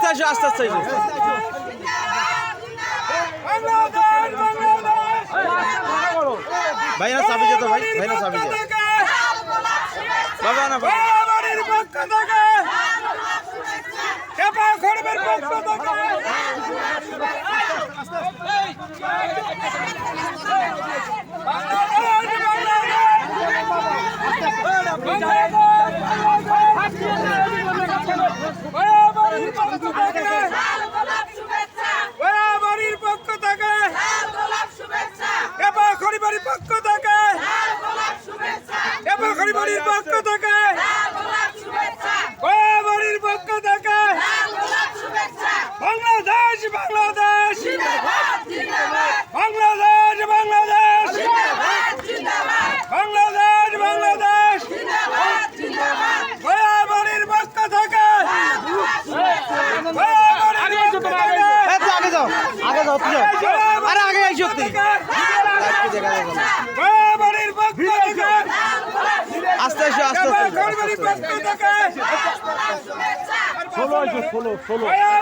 আস্তে আসো আস্তে আস্তে আসো ভাই না চাবি যেত ভাই ভাই না চাবি যেত বাবা না বাড়ির পক্ষ থেকে কেপা খড়বের পক্ষ থেকে বাড়ির পক্ষ থেকে কেপা খড়িবাড়ির পক্ষ থেকে কেপা খড়িবাড়ির পক্ষ থেকে বাড়ির পক্ষ থেকে বাংলাদেশ বাংলাদেশ বাংলাদেশ বাংলাদেশ বাংলাদেশ বাংলাদেশ বাড়ির পক্ষ থেকে আগে যাও আগে যাও আরে আগে আইসো তুই বাড়ির পক্ষ থেকে আস্তে আসো আস্তে বাড়ির পক্ষ থেকে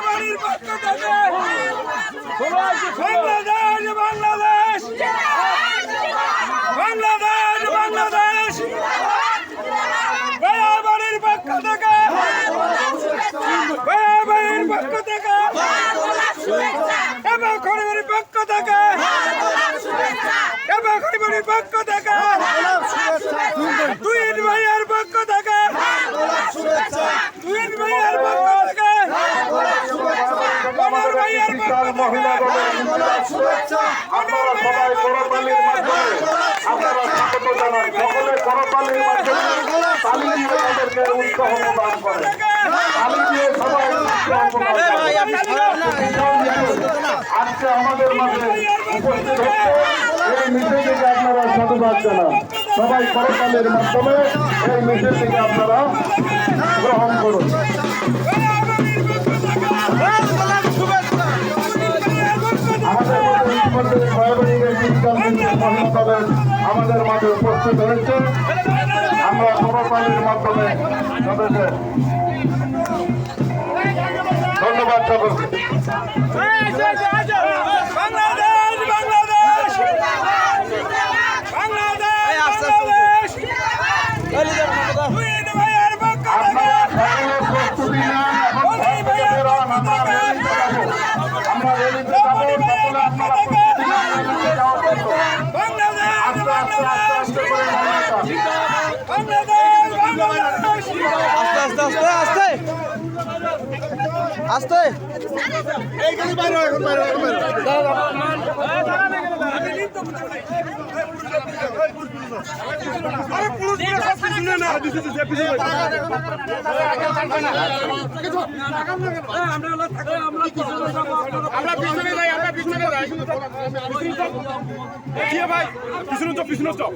বাড়ির পক্ষ থেকে বাংলাদেশ বাংলাদেশ বাংলাদেশ বাংলাদেশ বাড়ির পক্ষ থেকে বাড়ির পক্ষ থেকে এবং খড়িবাড়ির পক্ষ থেকে এবং খড়িবাড়ির পক্ষ থেকে তুইন ভাইয়ের পক্ষ থেকে তুইন ভাইয়ের পক্ষ থেকে অমর ভাইয়ের পক্ষ থেকে আপনারা সবাই করতালির মাধ্যমে আপনারা স্বাগত জানান সকলে করতালির মাধ্যমে তালি দিয়ে তাদেরকে উৎসাহ প্রদান করেন তালি দিয়ে সবাই আজকে আমাদের মাঝে উপস্থিত হচ্ছে এই মিছিলটিকে আপনারা সাধুবাদ জানান সবাই করতালির মাধ্যমে এই মিছিলটিকে আপনারা গ্রহণ করুন আমাদের মাঝে উপস্থিত হয়েছে আমরা করতালির মাধ্যমে তাদেরকে ধন্যবাদ সকলকে বাংলাদেশ বাংলাদেশ বাংলাদেশ তুইন ভাইয়ের পক্ষ থেকে আপনারা সকলে প্রস্তুতি নেন এখন আমরা রেলিতে যাবো সকলে আপনারা প্রস্তুতি নেন রেলিতে যাওয়ার জন্য আস্তে আস্তে আস্তে আস্তে করে আস্তে আস্তে আস্তে আস্তে এইখানে বাইরে এখন বাইরে আমরা পিছনে যাই আমরা পিছনে যাই ভাই পিছনে চপ